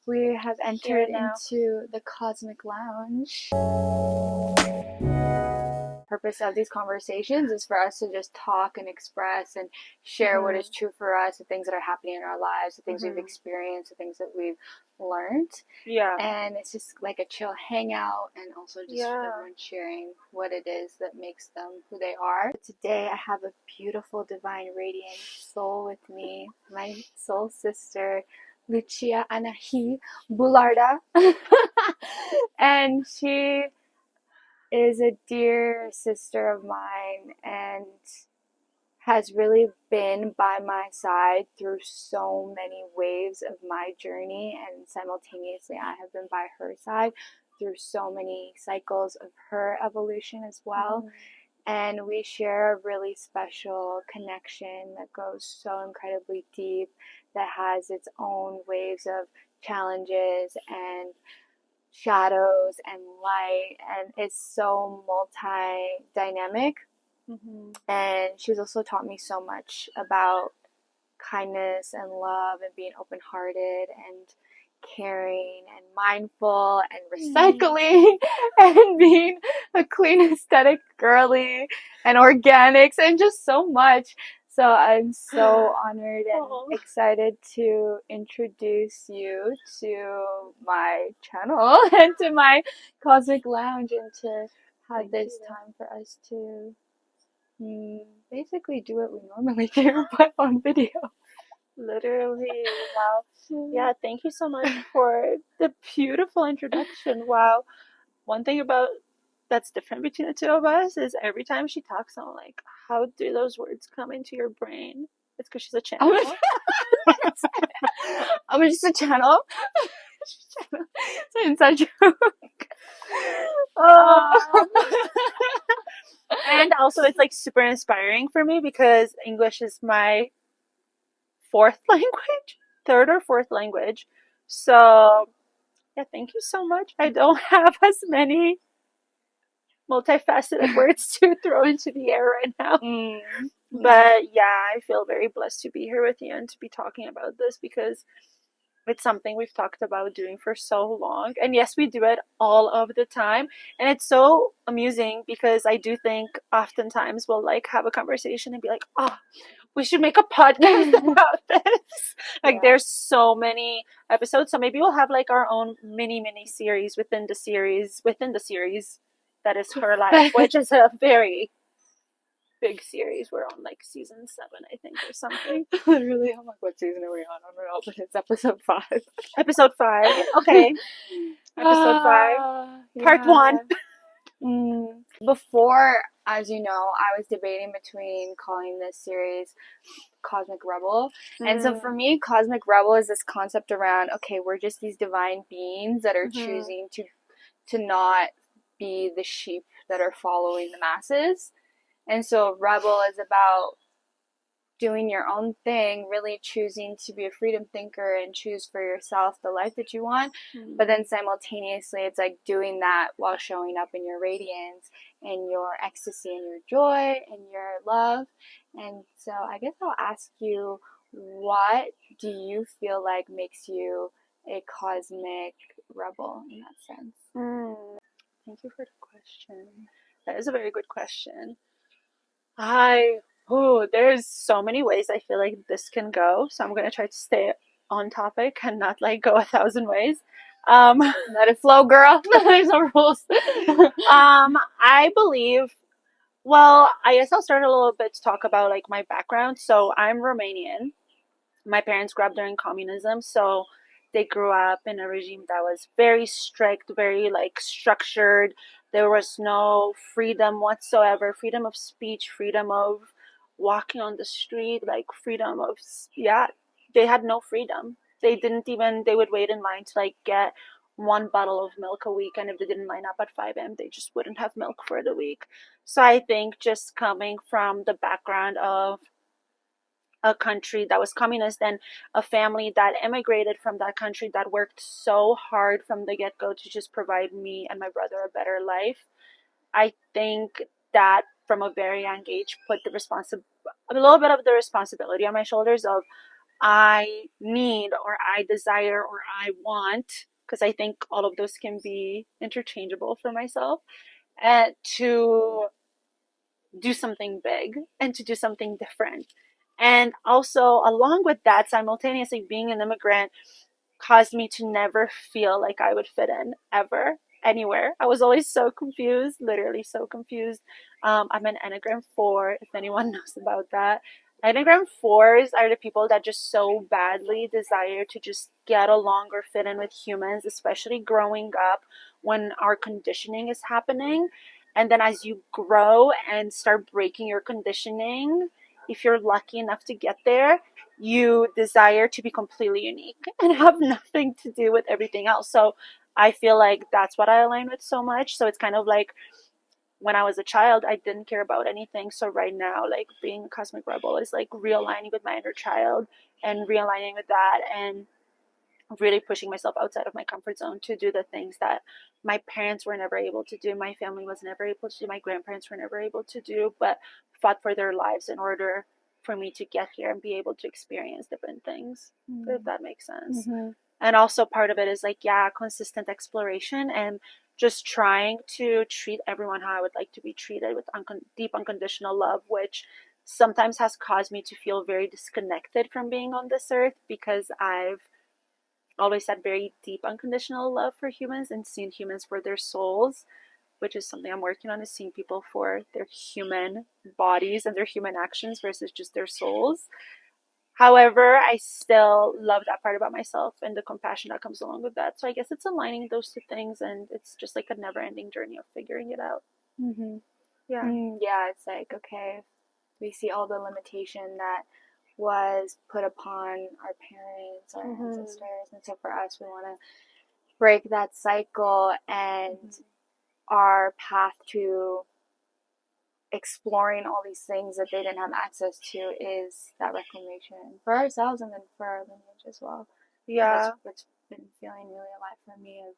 We have Here entered now. into the cosmic lounge. Purpose of these conversations is for us to just talk and express and share what is true for us, the things that are happening in our lives, the things we've experienced, the things that we've learned. Yeah. And it's just like a chill hangout, and also just everyone sharing what it is that makes them who they are. Today I have a beautiful, divine, radiant soul with me, my soul sister, Lucia and I, Bularda. And she is a dear sister of mine and has really been by my side through so many waves of my journey, and simultaneously I have been by her side through so many cycles of her evolution as well. And we share a really special connection that goes so incredibly deep, that has its own waves of challenges and shadows and light, and it's so multi-dynamic. And she's also taught me so much about kindness and love and being open-hearted and caring and mindful and recycling and being a clean aesthetic girly and organics and just so much. So I'm so honored and excited to introduce you to my channel and to my cosmic lounge, and to have this time for us to basically do what we normally do, but on video. Literally. Wow. Yeah, thank you so much for the beautiful introduction. Wow. One thing about that's different between the two of us is every time she talks, I'm like, how do those words come into your brain? It's because she's a channel. I'm just a channel. It's an inside joke. And also it's like super inspiring for me because English is my third or fourth language. So yeah, thank you so much. I don't have as many multifaceted words to throw into the air right now. But yeah, I feel very blessed to be here with you and to be talking about this, because it's something we've talked about doing for so long. And yes, we do it all of the time. And it's so amusing because I do think oftentimes we'll like have a conversation and be like, oh, we should make a podcast about this. Like there's so many episodes. So maybe we'll have like our own mini series within the series that is her life, which is a very big series. We're on like season 7, I think, or something. Literally, I'm like, what season are we on? I don't know, but it's episode 5. Episode 5. Okay. Episode 5. Part 1. Before, as you know, I was debating between calling this series Cosmic Rebel. And so for me, Cosmic Rebel is this concept around, okay, we're just these divine beings that are choosing to not be the sheep that are following the masses. And so Rebel is about doing your own thing, really choosing to be a freedom thinker and choose for yourself the life that you want. But then simultaneously, it's like doing that while showing up in your radiance and your ecstasy and your joy and your love. And so I guess I'll ask you, what do you feel like makes you a cosmic rebel in that sense? Thank you for the question. That is a very good question. There's so many ways I feel like this can go, so I'm gonna try to stay on topic and not like go 1,000 ways. Let it flow, girl. There's no rules. I believe. Well, I guess I'll start a little bit to talk about like my background. So I'm Romanian. My parents grew up during communism, so they grew up in a regime that was very strict, very like structured. There was no freedom whatsoever, freedom of speech, freedom of walking on the street, like freedom of, they had no freedom. They would wait in line to like get one bottle of milk a week, and if they didn't line up at 5 a.m., they just wouldn't have milk for the week. So I think just coming from the background of a country that was communist and a family that immigrated from that country that worked so hard from the get-go to just provide me and my brother a better life, I think that from a very young age put a little bit of the responsibility on my shoulders of I need or I desire or I want, because I think all of those can be interchangeable for myself, and to do something big and to do something different. And also, along with that, simultaneously being an immigrant caused me to never feel like I would fit in ever, anywhere. I was always so confused, literally so confused. I'm an Enneagram 4, if anyone knows about that. Enneagram 4s are the people that just so badly desire to just get along or fit in with humans, especially growing up when our conditioning is happening. And then as you grow and start breaking your conditioning, if you're lucky enough to get there, you desire to be completely unique and have nothing to do with everything else. So I feel like that's what I align with so much. So it's kind of like when I was a child, I didn't care about anything. So right now, like being a cosmic rebel is like realigning with my inner child and realigning with that and really pushing myself outside of my comfort zone to do the things that my parents were never able to do, my family was never able to do, my grandparents were never able to do, but fought for their lives in order for me to get here and be able to experience different things, if that makes sense. Mm-hmm. And also part of it is like, yeah, consistent exploration and just trying to treat everyone how I would like to be treated with deep unconditional love, which sometimes has caused me to feel very disconnected from being on this earth because I've always had very deep unconditional love for humans and seen humans for their souls, which is something I'm working on, is seeing people for their human bodies and their human actions versus just their souls. However, I still love that part about myself and the compassion that comes along with that. So I guess it's aligning those two things, and it's just like a never ending journey of figuring it out. Mm-hmm. Yeah. Yeah, it's like, okay, we see all the limitation that was put upon our parents, our ancestors, and so for us, we want to break that cycle, and our path to exploring all these things that they didn't have access to is that reclamation for ourselves and then for our lineage as well. Yeah. That's what's been feeling really alive for me, of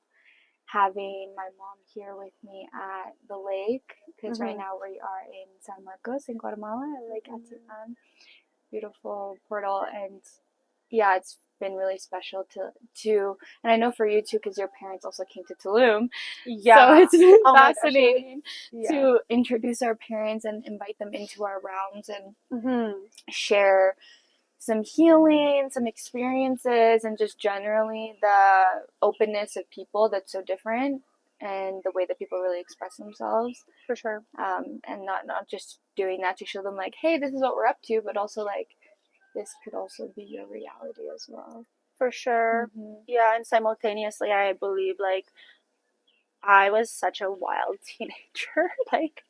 having my mom here with me at the lake, because right now we are in San Marcos in Guatemala at Lake Atipan, beautiful portal, and yeah, it's been really special to and I know for you too, because your parents also came to Tulum. Yeah. So it's been Oh my gosh. fascinating Yeah. to introduce our parents and invite them into our realms and Mm-hmm. share some healing, some experiences, and just generally the openness of people that's so different, and the way that people really express themselves. For sure. And not just doing that to show them like, hey, this is what we're up to, but also like, this could also be your reality as well. For sure. Mm-hmm. Yeah, and simultaneously, I believe like I was such a wild teenager. Like,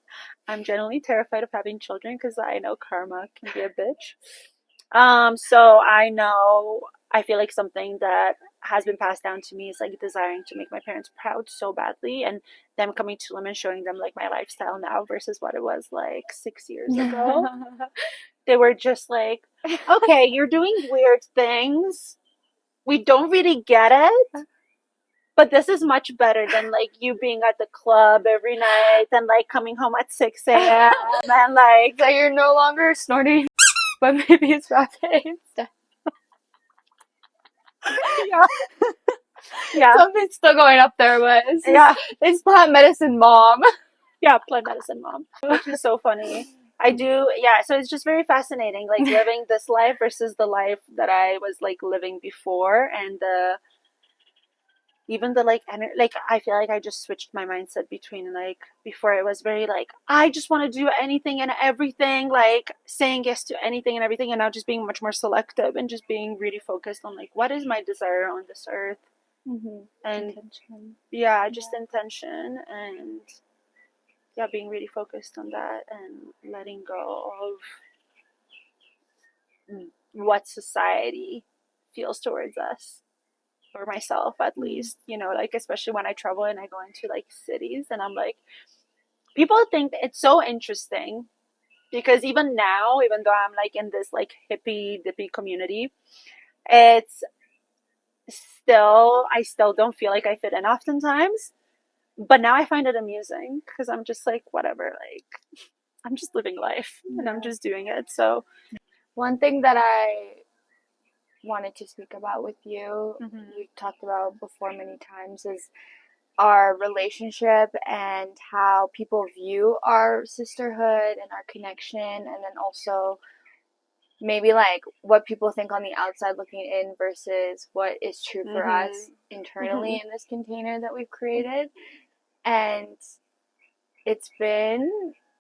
I'm genuinely terrified of having children because I know karma can be a bitch. So I know, I feel like something that has been passed down to me is like desiring to make my parents proud so badly, and them coming to them and showing them like my lifestyle now versus what it was like 6 years ago. They were just like, okay, you're doing weird things. We don't really get it, but this is much better than like you being at the club every night and like coming home at 6 a.m. and like, so you're no longer snorting, but maybe it's rapid instead. yeah, yeah, Something's still going up there, but yeah, it's plant medicine mom. yeah, plant medicine mom, which is so funny. I do, yeah. So it's just very fascinating, like living this life versus the life that I was like living before, and even the like like I feel like I just switched my mindset between like before it was very like I just want to do anything and everything, like saying yes to anything and everything, and now just being much more selective and just being really focused on like what is my desire on this earth. And Intention. yeah, just intention, and yeah, being really focused on that and letting go of what society feels towards us, for myself at least, you know, like especially when I travel and I go into like cities and I'm like, people think it's so interesting because even now, even though I'm like in this like hippie dippy community, it's still, I still don't feel like I fit in oftentimes, but now I find it amusing because I'm just like, whatever, like I'm just living life and I'm just doing it. So One thing that I wanted to speak about with you, Mm-hmm. you talked about before many times, is our relationship and how people view our sisterhood and our connection, and then also maybe like what people think on the outside looking in versus what is true for Mm-hmm. us Mm-hmm. internally in this container that we've created. And it's been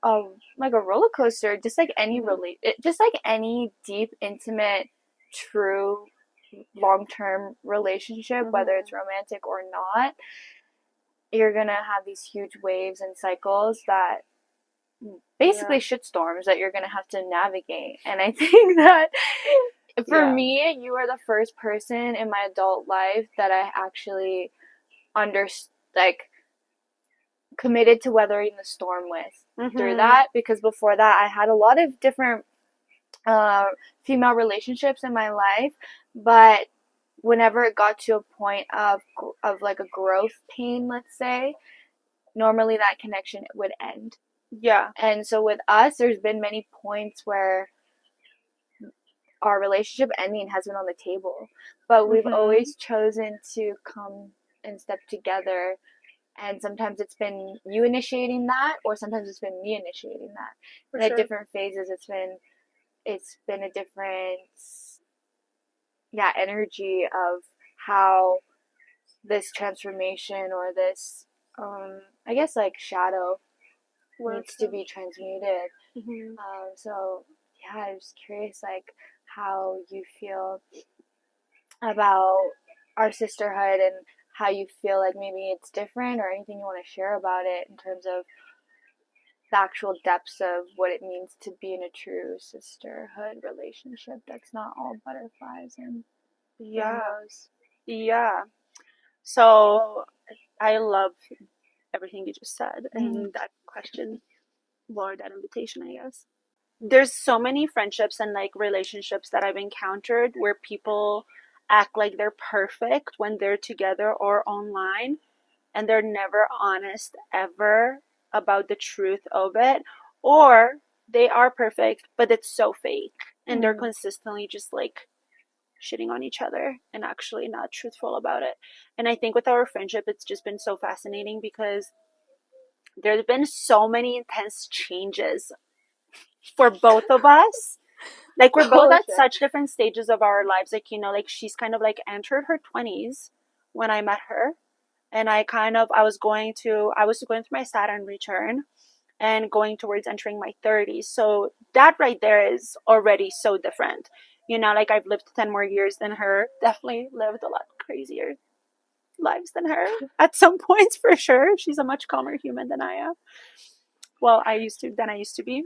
a like a roller coaster, just like any Mm-hmm. just like any deep, intimate, true, long-term relationship, whether Mm-hmm. it's romantic or not. You're gonna have these huge waves and cycles that Yeah. basically shitstorms that you're gonna have to navigate. And I think that for Yeah. me, you are the first person in my adult life that I actually under like committed to weathering the storm with through Mm-hmm. that, because before that I had a lot of different uh, female relationships in my life, but whenever it got to a point of like a growth pain, let's say, normally that connection would end. Yeah. And so with us, there's been many points where our relationship ending has been on the table, but we've Mm-hmm. always chosen to come and step together. And sometimes it's been you initiating that, or sometimes it's been me initiating that. For And at sure. different phases, it's been a different, yeah, energy of how this transformation or this I guess like shadow Work. needs to be transmuted. Mm-hmm. So yeah, I was curious like how you feel about our sisterhood and how you feel like maybe it's different, or anything you want to share about it in terms of the actual depths of what it means to be in a true sisterhood relationship that's not all butterflies and Yeah. rainbows. Yeah. So I love everything you just said Mm-hmm. and that question, or that invitation, I guess. There's so many friendships and like relationships that I've encountered where people act like they're perfect when they're together or online, and they're never honest ever about the truth of it, or they are perfect but it's so fake and they're Mm-hmm. consistently just like shitting on each other and actually not truthful about it. And I think with our friendship it's just been so fascinating because there's been so many intense changes for both of us. Like we're both Oh at shit. such different stages of our lives. Like, you know, like she's kind of like entered her 20s when I met her. And I was going through my Saturn return and going towards entering my 30s. So that right there is already so different. You know, like I've lived 10 more years than her, definitely lived a lot crazier lives than her at some points for sure. She's a much calmer human than I am. Well, I used to be.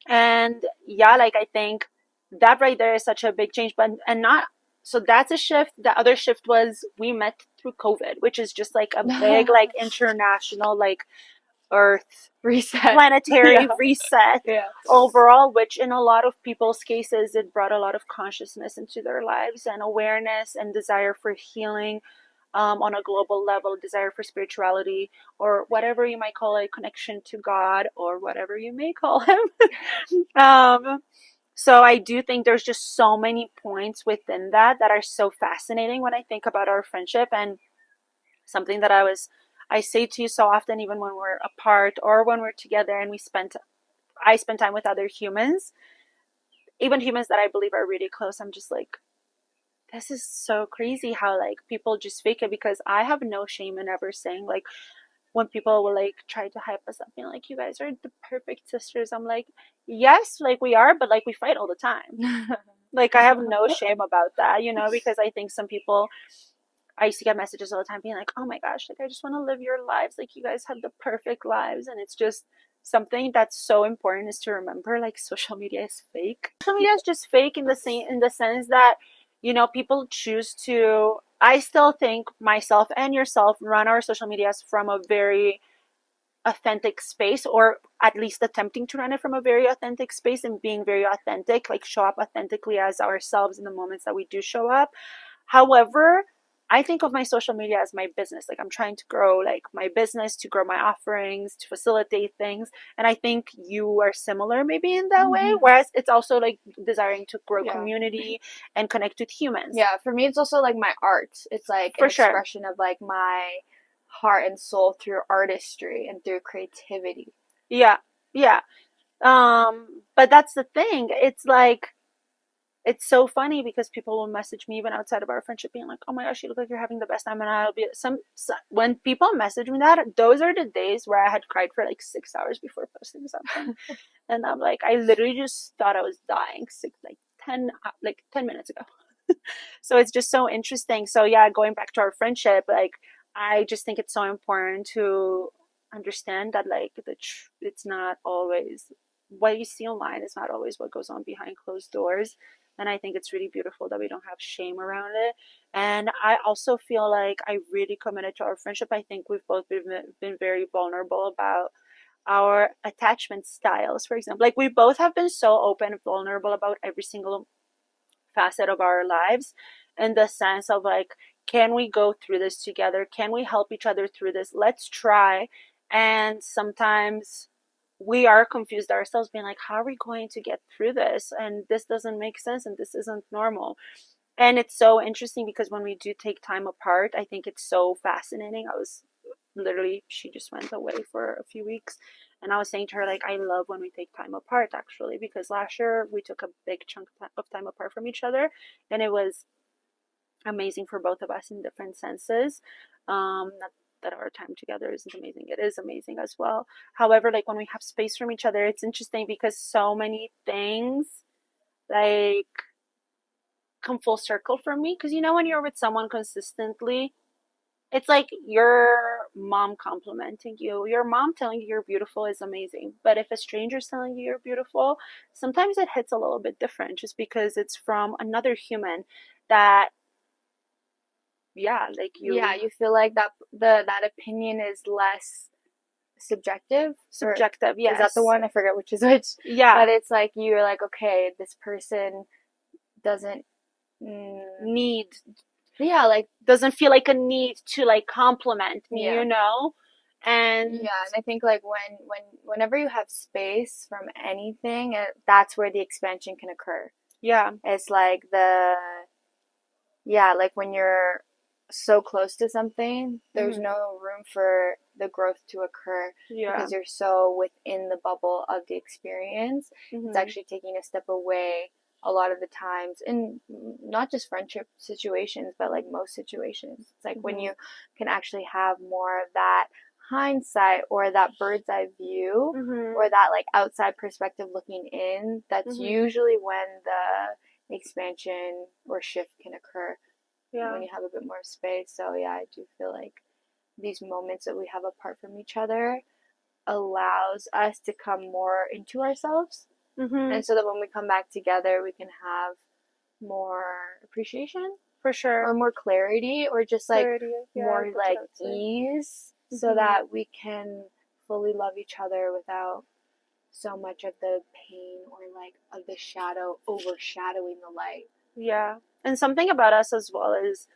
And yeah, like I think that right there is such a big change, but and not so that's a shift. The other shift was we met through COVID, which is just like a big like international like earth Reset. planetary Yeah. reset Yeah. overall, which in a lot of people's cases it brought a lot of consciousness into their lives and awareness and desire for healing, on a global level, desire for spirituality, or whatever you might call it, connection to God, or whatever you may call him. um, so I do think there's just so many points within that that are so fascinating when I think about our friendship, and something that I say to you so often, even when we're apart or when we're together and I spend time with other humans, even humans that I believe are really close. I'm just like, this is so crazy how like people just fake it, because I have no shame in ever saying like, when people will like try to hype us up being like, you guys are the perfect sisters, I'm like, yes, like we are, but like we fight all the time. Like I have no shame about that, you know, because I think some people, I used to get messages all the time being like, oh my gosh, like I just want to live your lives, like you guys have the perfect lives. And it's just something that's so important is to remember, like social media is fake. Social media is just fake in the sense that, you know, people choose to, I still think myself and yourself run our social medias from a very authentic space, or at least attempting to run it from a very authentic space and being very authentic, like show up authentically as ourselves in the moments that we do show up. However, I think of my social media as my business. Like I'm trying to grow like my business, to grow my offerings, to facilitate things. And I think you are similar maybe in that way. Mm-hmm. Whereas it's also like desiring to grow Yeah. community and connect with humans. Yeah, for me, it's also like my art. It's like an For sure. expression of like my heart and soul through artistry and through creativity. Yeah. Yeah. But that's the thing. It's like it's so funny because people will message me even outside of our friendship being like, oh my gosh, you look like you're having the best time. And I'll be when people message me that, those are the days where I had cried for like 6 hours before posting something. And I'm like, I literally just thought I was dying 10 minutes ago. So it's just so interesting. So yeah, going back to our friendship, like I just think it's so important to understand that like it's not always what you see online is not always what goes on behind closed doors. And I think it's really beautiful that we don't have shame around it. And I also feel like I really committed to our friendship. I think we've both been very vulnerable about our attachment styles, for example. Like we both have been so open and vulnerable about every single facet of our lives, in the sense of like, can we go through this together? Can we help each other through this? Let's try. And sometimes we are confused ourselves, being like, how are we going to get through this? And this doesn't make sense and this isn't normal. And it's so interesting because when we do take time apart, I think it's so fascinating. I was literally, she just went away for a few weeks. And I was saying to her, like, I love when we take time apart, actually, because last year we took a big chunk of time apart from each other. And it was amazing for both of us in different senses. Not that our time together isn't amazing, it is amazing as well. However, like, when we have space from each other, it's interesting because so many things, like, come full circle for me. Because, you know, when you're with someone consistently, it's like your mom complimenting you. Your mom telling you you're beautiful is amazing. But if a stranger's telling you you're beautiful, sometimes it hits a little bit different just because it's from another human that, yeah, like Yeah, you, you feel like that opinion is less subjective, or subjective, is that the yes. one? I forget which is which. Yeah, But it's like you're like, okay, this person doesn't. Mm, need, yeah, like doesn't feel like a need to like compliment me, yeah, you know? And yeah, and I think like whenever you have space from anything, that's where the expansion can occur. yeah, It's like yeah, like when you're so close to something, there's mm-hmm, no room for the growth to occur yeah, because you're so within the bubble of the experience. It's mm-hmm, actually taking a step away a lot of the times, in not just friendship situations, but like most situations. It's like when mm-hmm, you can actually have more of that hindsight or that bird's eye view mm-hmm, or that like outside perspective looking in, that's mm-hmm, usually when the expansion or shift can occur yeah, when you have a bit more space. So yeah, I do feel like these moments that we have apart from each other allows us to come more into ourselves. mm-hmm, And so that when we come back together, we can have more appreciation for sure. or more clarity or just like Clarity, yeah, more that's what like I would say. ease so Mm-hmm. that we can fully love each other without so much of the pain or like of the shadow overshadowing the light. Yeah. And something about us as well is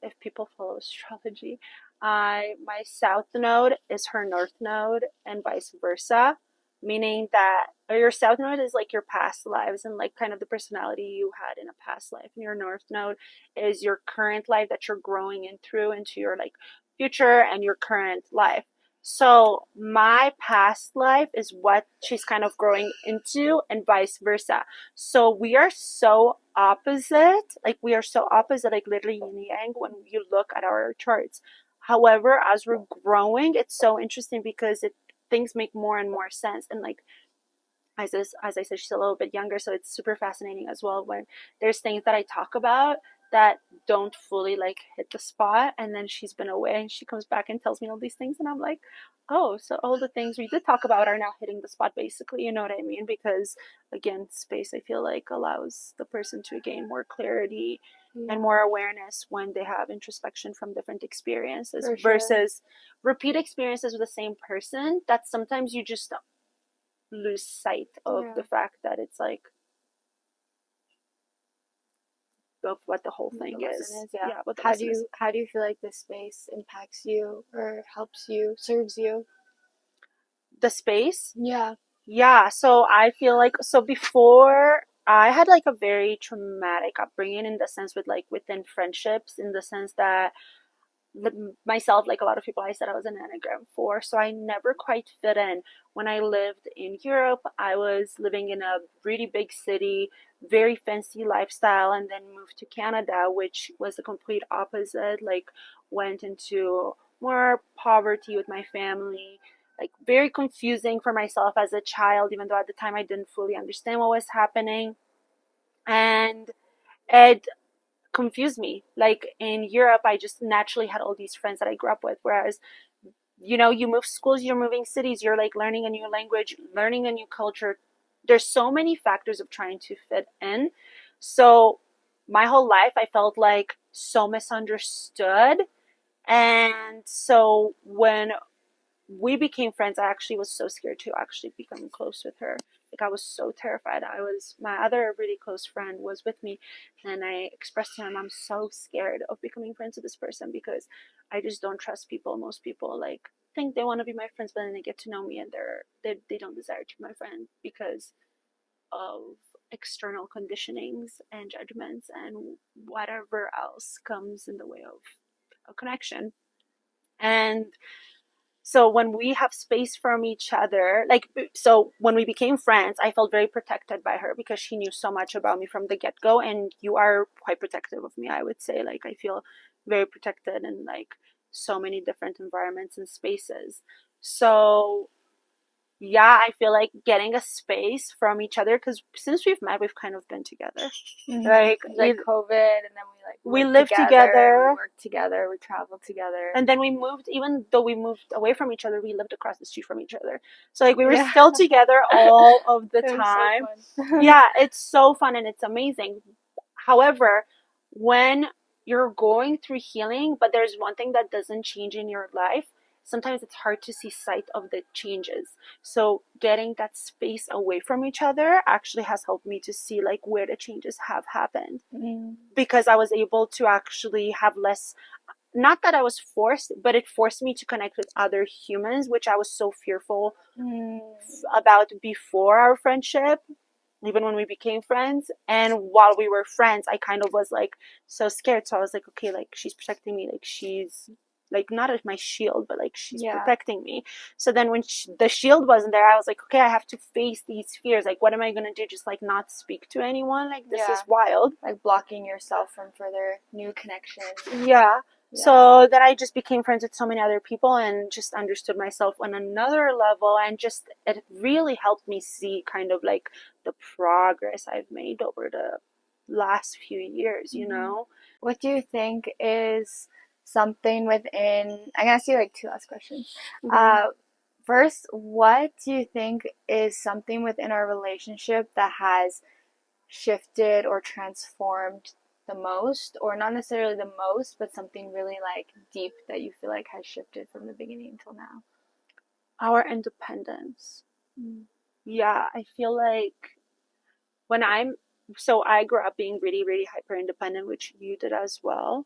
if people follow astrology, I my south node is her north node and vice versa, meaning that your south node is like your past lives and like kind of the personality you had in a past life, and your north node is your current life that you're growing in through into your like future and your current life. So my past life is what she's kind of growing into and vice versa. So we are so opposite, like we are so opposite, like literally yin and yang when you look at our charts. However, as we're growing, it's so interesting because things make more and more sense. And like as I said, she's a little bit younger, so it's super fascinating as well when there's things that I talk about that don't fully like hit the spot, and then she's been away and she comes back and tells me all these things, and I'm like, oh, so all the things we did talk about are now hitting the spot, basically. You know what I mean? Because again, space I feel like allows the person to gain more clarity and Yeah, more awareness when they have introspection from different experiences for sure. versus repeat experiences with the same person that sometimes you just lose sight of Yeah. the fact that it's like of what the whole What thing the lesson is. is, yeah. Yeah, what the lesson is. How do you feel like this space impacts you or helps you, serves you? The space. Yeah. Yeah, so I feel like so before I had like a very traumatic upbringing in the sense with like within friendships in the sense that myself, like a lot of people, I said I was an Enneagram 4, so I never quite fit in. When I lived in Europe, I was living in a really big city, very fancy lifestyle, and then moved to Canada, which was the complete opposite. Like, went into more poverty with my family, like, very confusing for myself as a child, even though at the time I didn't fully understand what was happening. And it confused me. Like in Europe, I just naturally had all these friends that I grew up with. Whereas, you move schools, you're moving cities, you're like learning a new language, learning a new culture. There's so many factors of trying to fit in. So my whole life, I felt like so misunderstood. And so when we became friends, I actually was so scared to actually become close with her. Like I was so terrified. My other really close friend was with me, and I expressed to him, I'm so scared of becoming friends with this person because I just don't trust people. Most people like think they want to be my friends, but then they get to know me and they don't desire to be my friend because of external conditionings and judgments and whatever else comes in the way of a connection. And so when we have space from each other, like, so when we became friends, I felt very protected by her because she knew so much about me from the get-go. And you are quite protective of me, I would say. Like, I feel very protected in like so many different environments and spaces. So yeah, I feel like getting a space from each other because since we've met, we've kind of been together. Like, Like COVID, and then we we like lived worked together, we together. worked together, we traveled together. And then we moved, even though we moved away from each other, we lived across the street from each other. So like we were Yeah. still together all of the It was so time. fun. Yeah, it's so fun and it's amazing. However, when you're going through healing, but there's one thing that doesn't change in your life, sometimes it's hard to see sight of the changes. So getting that space away from each other actually has helped me to see like where the changes have happened because I was able to actually have less, not that I was forced, but it forced me to connect with other humans, which I was so fearful Mm. about before our friendship, even when we became friends. And while we were friends, I kind of was like so scared. So I was like, okay, like she's protecting me, like she's like not as my shield, but like she's Yeah. protecting me. So then when the shield wasn't there, I was like, okay, I have to face these fears. Like, what am I gonna do? Just like not speak to anyone? Like this is Yeah. wild. Like blocking yourself from further new connections. Yeah. Yeah. So then I just became friends with so many other people and just understood myself on another level. And just it really helped me see kind of like the progress I've made over the last few years, you know? What do you think is something within? I'm gonna ask you like two last questions. Mm-hmm. First, what do you think is something within our relationship that has shifted or transformed the most, or not necessarily the most, but something really like deep that you feel like has shifted from the beginning until now? Our independence. Yeah, I feel like when so I grew up being really, really hyper independent, which you did as well.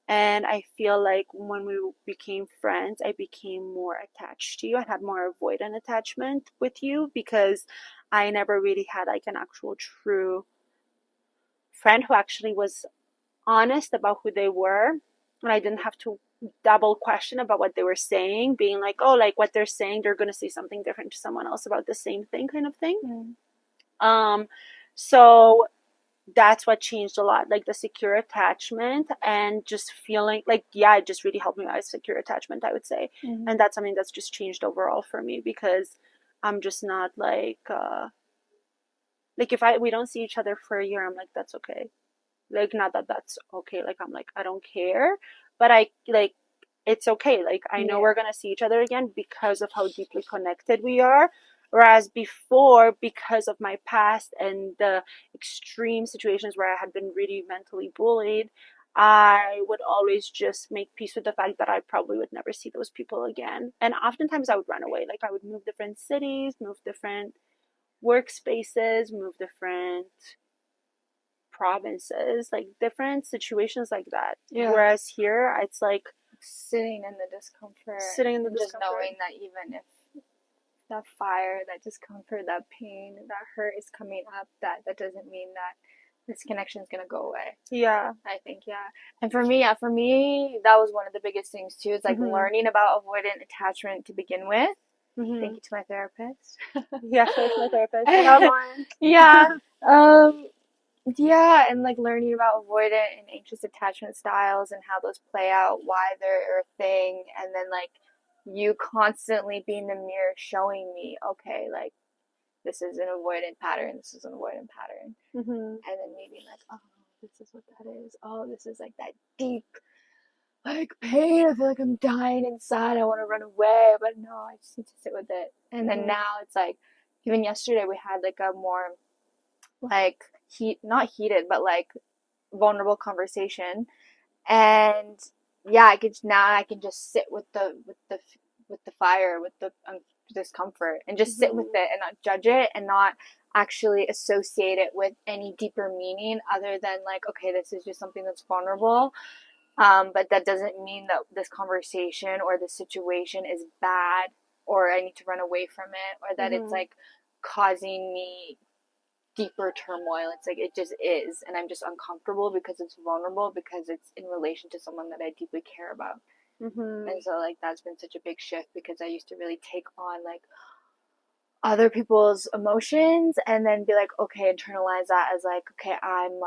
And I feel like when we became friends, I became more attached to you. I had more avoidant attachment with you because I never really had like an actual true friend who actually was honest about who they were. And I didn't have to double question about what they were saying, being like, oh, like what they're saying, they're going to say something different to someone else about the same thing kind of thing. Um, so that's what changed a lot, like the secure attachment and just feeling like, yeah, it just really helped me with secure attachment, I would say. And that's something that's just changed overall for me because I'm just not like if we don't see each other for a year, I'm like, that's okay. Like, not that that's okay. Like, I'm like, I don't care, but I like, it's okay. Like, I know we're gonna see each other again because of how deeply connected we are. Whereas before, because of my past and the extreme situations where I had been really mentally bullied, I would always just make peace with the fact that I probably would never see those people again. And oftentimes I would run away. Like, I would move different cities, move different workspaces, move different provinces, like different situations like that. Yeah. Whereas here, it's like Sitting in the discomfort sitting in the and just discomfort. knowing that even if that fire, that discomfort, that pain, that hurt is coming up, that doesn't mean that this connection is gonna go away. Yeah. I think, yeah. And for me, yeah, for me, that was one of the biggest things too. It's like Mm-hmm. learning about avoidant attachment to begin with. Mm-hmm. Thank you to my therapist. Yeah, so it's my therapist. Shout out Lauren. Yeah. Um, yeah, and like learning about avoidant and anxious attachment styles and how those play out, why they're a thing, and then like you constantly being the mirror showing me, okay, like this is an avoidant pattern, this is an avoidant pattern. Mm-hmm. And then maybe like, oh, this is what that is. Oh, this is like that deep like pain. I feel like I'm dying inside. I want to run away, but no, I just need to sit with it. And then now it's like, even yesterday we had like a more like not heated, but like vulnerable conversation. And yeah, I can just sit with the fire, with the discomfort, and just sit with it and not judge it and not actually associate it with any deeper meaning other than like, okay, this is just something that's vulnerable. But that doesn't mean that this conversation or this situation is bad or I need to run away from it or that it's like causing me deeper turmoil. It's like it just is, and I'm just uncomfortable because it's vulnerable, because it's in relation to someone that I deeply care about. And so like that's been such a big shift, because I used to really take on like other people's emotions and then be like, okay, internalize that as like, okay, I'm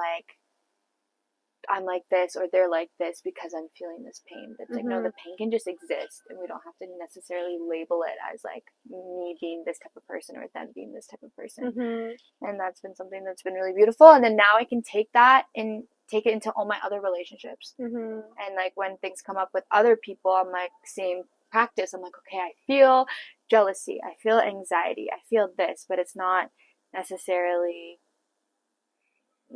like this or they're like this because I'm feeling this pain. It's like, no, the pain can just exist and we don't have to necessarily label it as like me being this type of person or them being this type of person. And that's been something that's been really beautiful. And then now I can take that and take it into all my other relationships. And like when things come up with other people, I'm like, same practice. I'm like, okay, I feel jealousy, I feel anxiety, I feel this, but it's not necessarily,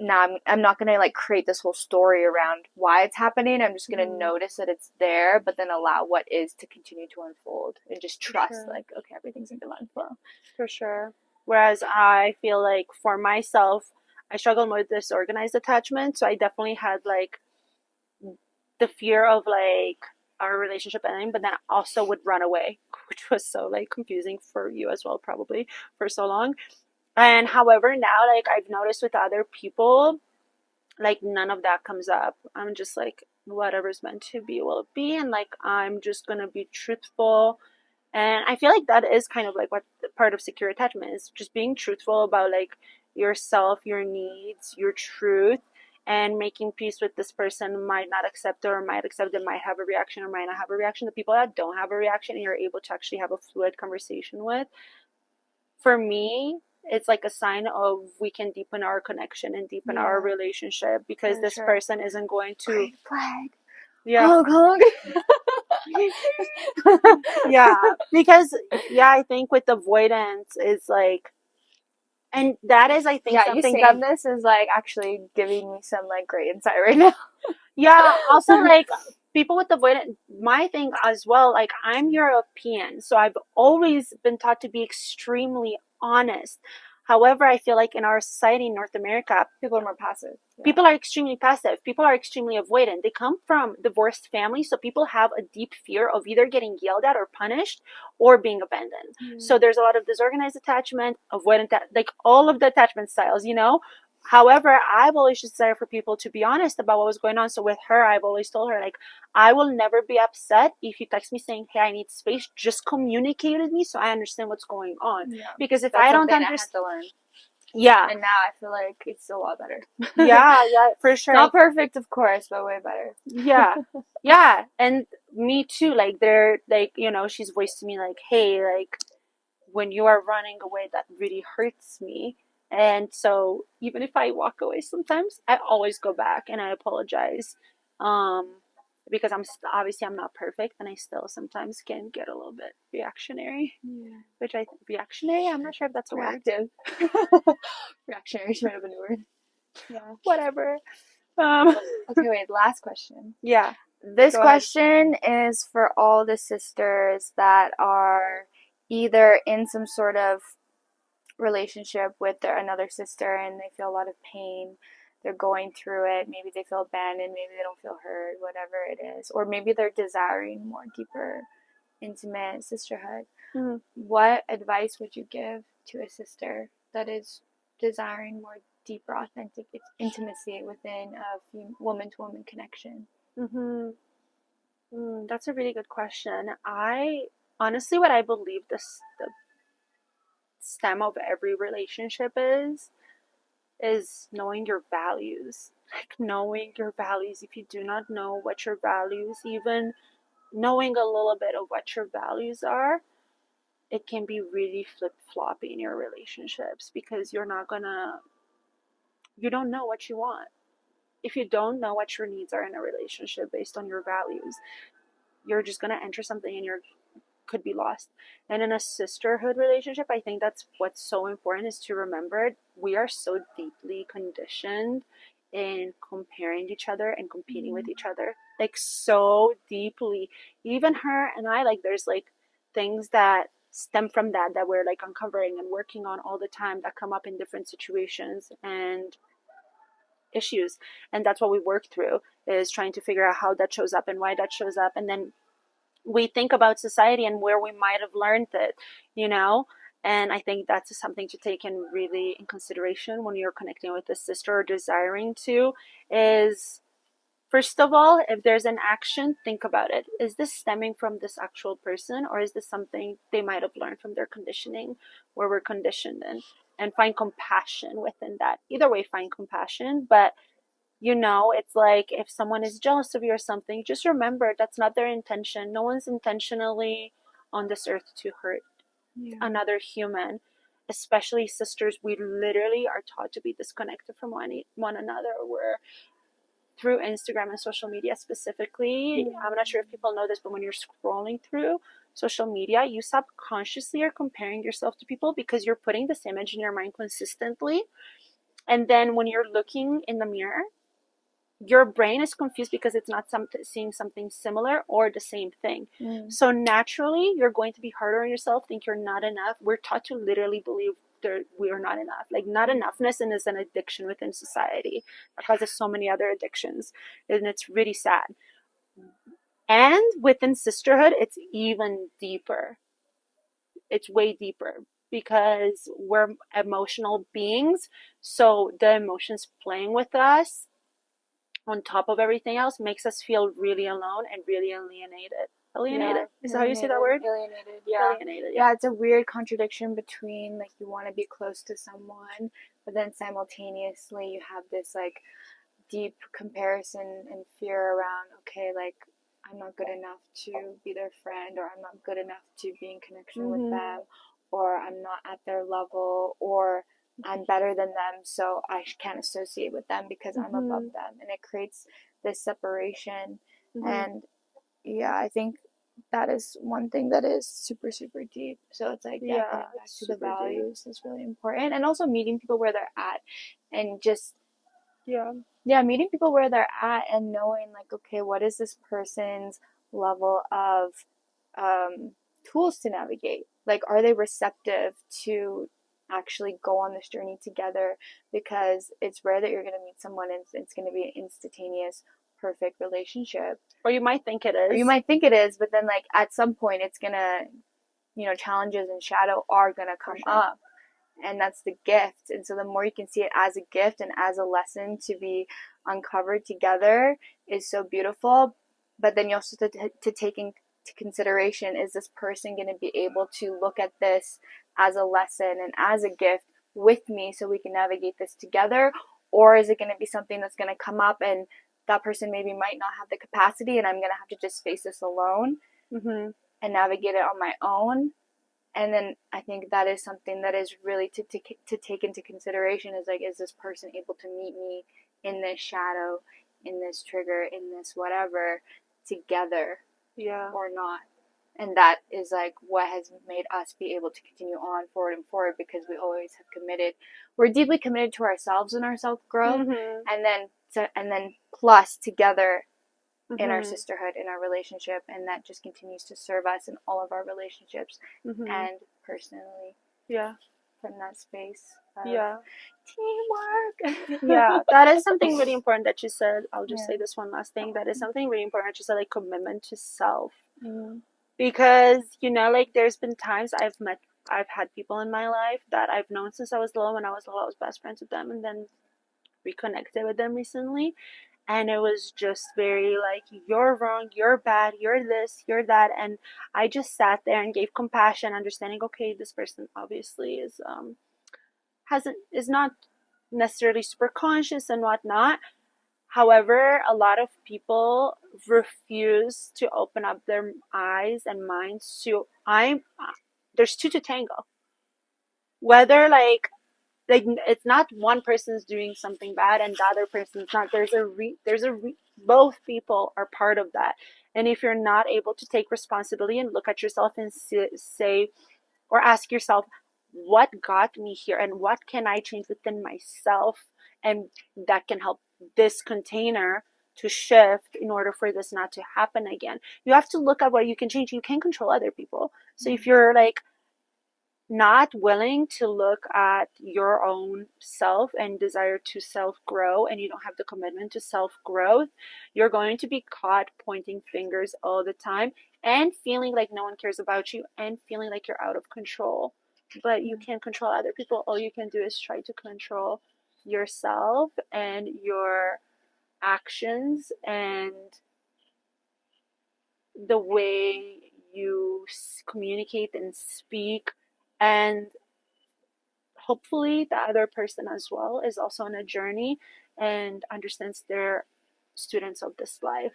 I'm not gonna like create this whole story around why it's happening. I'm just gonna notice that it's there, but then allow what is to continue to unfold and just trust like, okay, everything's in divine flow. For sure. Whereas I feel like for myself, I struggle with disorganized attachment, so I definitely had like the fear of like our relationship ending, but then I also would run away, which was so like confusing for you as well, probably for so long. And however, now like I've noticed with other people, like none of that comes up. I'm just like, whatever's meant to be will be, and like I'm just gonna be truthful. And I feel like that is kind of like what part of secure attachment is, just being truthful about like yourself, your needs, your truth, and making peace with this person might not accept it or might accept it, might have a reaction or might not have a reaction. The people that don't have a reaction and you're able to actually have a fluid conversation with, for me, it's like a sign of we can deepen our connection and deepen our relationship, because this person isn't going to green flag. yeah Hong Kong. yeah, because I think with avoidance is like, and that is I think Yeah, you something saying that this is like actually giving me some like great insight right now. also like people with avoidant, my thing as well, like I'm European, so I've always been taught to be extremely honest. However, I feel like in our society in North America, People are more passive. people are extremely passive. People are extremely avoidant. They come from divorced families, so people have a deep fear of either getting yelled at or punished or being abandoned. So there's a lot of disorganized attachment, avoidant, like all of the attachment styles, you know? However, I've always just desired for people to be honest about what was going on. So with her, I've always told her, like, I will never be upset if you text me saying, hey, I need space. Just communicate with me so I understand what's going on. Yeah. Because if That's I don't something I had understand, to learn. yeah, And now I feel like it's a lot better. yeah, for sure. Not perfect, of course, but way better. Yeah, yeah, and me too. Like they're like, you know, she's voiced to me like, hey, like when you are running away, that really hurts me. And so even if I walk away sometimes, I always go back and I apologize. Um, because obviously I'm not perfect and I still sometimes can get a little bit reactionary, which I think reactionary, I'm not sure if that's a word. Reactive. Reactionary should have been a word. Yeah, whatever. Okay, wait, last question. Yeah. This Go question is for all the sisters that are either in some sort of relationship with another sister and they feel a lot of pain, they're going through it. Maybe they feel abandoned, maybe they don't feel heard, whatever it is. Or maybe they're desiring more deeper, intimate sisterhood. Mm-hmm. What advice would you give to a sister that is desiring more deeper, authentic intimacy within a woman to woman connection? Mm-hmm. That's a really good question. I honestly, what I believe the stem of every relationship is knowing your values. Like knowing your values. If you do not know what your values, even knowing a little bit of what your values are, it can be really flip floppy in your relationships because you don't know what you want. If you don't know what your needs are in a relationship based on your values, you're just gonna enter something and you're could be lost. And in a sisterhood relationship, I think that's what's so important is to remember we are so deeply conditioned in comparing each other and competing with each other. Like so deeply. Even her and I, like there's like things that stem from that we're like uncovering and working on all the time that come up in different situations and issues. And that's what we work through is trying to figure out how that shows up and why that shows up. And then we think about society and where we might have learned it, you know? And I think that's something to take in really in consideration when you're connecting with a sister or desiring to is first of all, if there's an action, think about it. Is this stemming from this actual person or is this something they might have learned from their conditioning where we're conditioned in? And find compassion within that. Either way, find compassion, but it's like if someone is jealous of you or something, just remember that's not their intention. No one's intentionally on this earth to hurt another human, especially sisters. We literally are taught to be disconnected from one another. We're through Instagram and social media specifically. I'm not sure if people know this, but when you're scrolling through social media, you subconsciously are comparing yourself to people because you're putting this image in your mind consistently. And then when you're looking in the mirror, your brain is confused because it's not seeing something similar or the same thing. So naturally, you're going to be harder on yourself, think you're not enough. We're taught to literally believe we are not enough. Like not enoughness and is an addiction within society that causes so many other addictions. And it's really sad. And within sisterhood, it's even deeper. It's way deeper because we're emotional beings. So the emotions playing with us on top of everything else makes us feel really alone and really alienated. Alienated? Is that how you say that word? Alienated, yeah. Alienated, yeah. It's a weird contradiction between like you want to be close to someone, but then simultaneously you have this like deep comparison and fear around, okay, like I'm not good enough to be their friend, or I'm not good enough to be in connection with them, or I'm not at their level, or I'm better than them, so I can't associate with them because I'm above them. And it creates this separation. And yeah, I think that is one thing that is super, super deep. So it's like, yeah, coming back to the values is really important. And also meeting people where they're at and just, meeting people where they're at and knowing, like, okay, what is this person's level of tools to navigate? Like, are they receptive to actually go on this journey together? Because it's rare that you're going to meet someone and it's going to be an instantaneous, perfect relationship. Or you might think it is. Or you might think it is, but then, like, at some point, it's going to, challenges and shadow are going to come up. And that's the gift. And so the more you can see it as a gift and as a lesson to be uncovered together is so beautiful. But then you also to take into consideration, is this person going to be able to look at this as a lesson and as a gift with me so we can navigate this together? Or is it going to be something that's going to come up and that person maybe might not have the capacity and I'm going to have to just face this alone and navigate it on my own? And then I think that is something that is really to take into consideration is like, is this person able to meet me in this shadow, in this trigger, in this whatever together or not? And that is like what has made us be able to continue on forward and forward, because we always have committed. We're deeply committed to ourselves and our self-growth, and then plus together in our sisterhood, in our relationship, and that just continues to serve us in all of our relationships and personally. Yeah. from that space of Yeah. teamwork. Yeah, that is something really important that you said. I'll just Yeah. say this one last thing. That is something really important that you said, like commitment to self. Mm-hmm. Because, you know, like there's been times I've had people in my life that I've known since I was little. When I was little, I was best friends with them, and then reconnected with them recently. And it was just very like, you're wrong, you're bad, you're this, you're that. And I just sat there and gave compassion, understanding, okay, this person obviously is not necessarily super conscious and whatnot. However, a lot of people refuse to open up their eyes and minds to there's two to tango. Whether like it's not one person's doing something bad and the other person's not. Both people are part of that. And if you're not able to take responsibility and look at yourself and say or ask yourself, what got me here and what can I change within myself, and that can help this container to shift in order for this not to happen again. You have to look at what you can change. You can't control other people. So if you're like not willing to look at your own self and desire to self grow, and you don't have the commitment to self growth, you're going to be caught pointing fingers all the time and feeling like no one cares about you and feeling like you're out of control. But you can't control other people. All you can do is try to control yourself and your actions and the way you communicate and speak. And hopefully the other person as well is also on a journey and understands they're students of this life.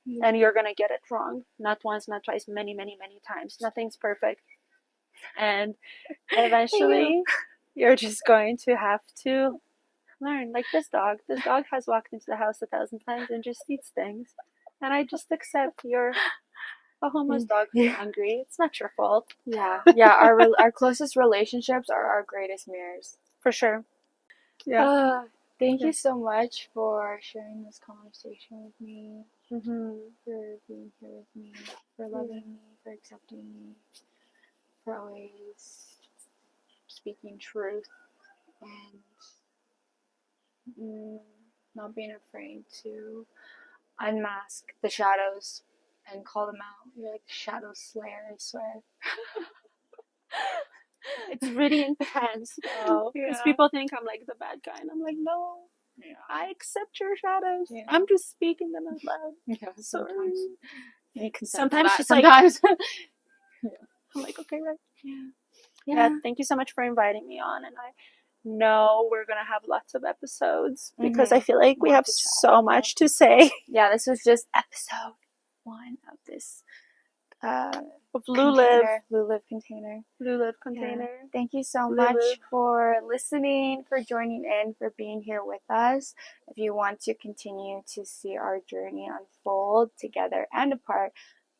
Yeah. And you're gonna get it wrong, not once, not twice, many, many, many times. Nothing's perfect, and eventually you're just going to have to learn. Like this dog has walked into the house 1,000 times and just eats things, and I just accept you're a homeless dog who's hungry. It's not your fault. Yeah. Our closest relationships are our greatest mirrors. For sure. Yeah. Thank you so much for sharing this conversation with me, Mm-hmm. for being here with me, for loving me, for accepting me, for always speaking truth and not being afraid to unmask the shadows and call them out. You're like the shadow slayer, I swear. It's really intense though, because people think I'm like the bad guy, and I'm like, no, I accept your shadows. Yeah. I'm just speaking them out loud. Yeah, sometimes. Sometimes She's sometimes. I'm like, okay, right. Yeah. Thank you so much for inviting me on, and I know we're gonna have lots of episodes because I feel like we have so much to say. Yeah, this was just episode 1 of this of Lulive container. Yeah. Thank you so much for listening, for joining in, for being here with us. If you want to continue to see our journey unfold together and apart,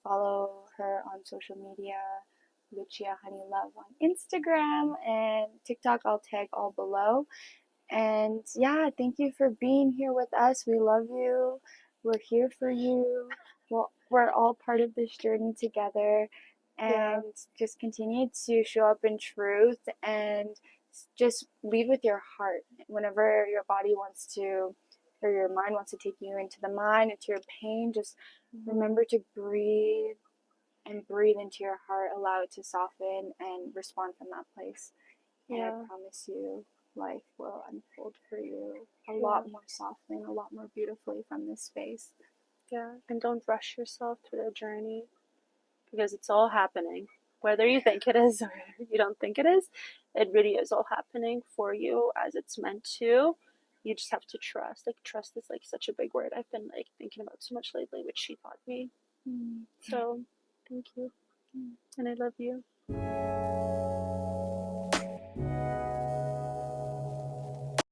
follow her on social media, Lucia Honey Love on Instagram and TikTok. I'll tag all below. And yeah, thank you for being here with us. We love you. We're here for you. Well, we're all part of this journey together. And just continue to show up in truth and just lead with your heart. Whenever your body wants to, or your mind wants to take you into the mind, into your pain, just remember to breathe and breathe into your heart. Allow it to soften and respond from that place. And I promise you, life will unfold for you a lot more softly and a lot more beautifully from this space. Yeah, and don't rush yourself through the journey because it's all happening. Whether you think it is or you don't think it is, it really is all happening for you as it's meant to. You just have to trust. Like, trust is like such a big word I've been like thinking about so much lately, which she taught me. So, thank you. And I love you.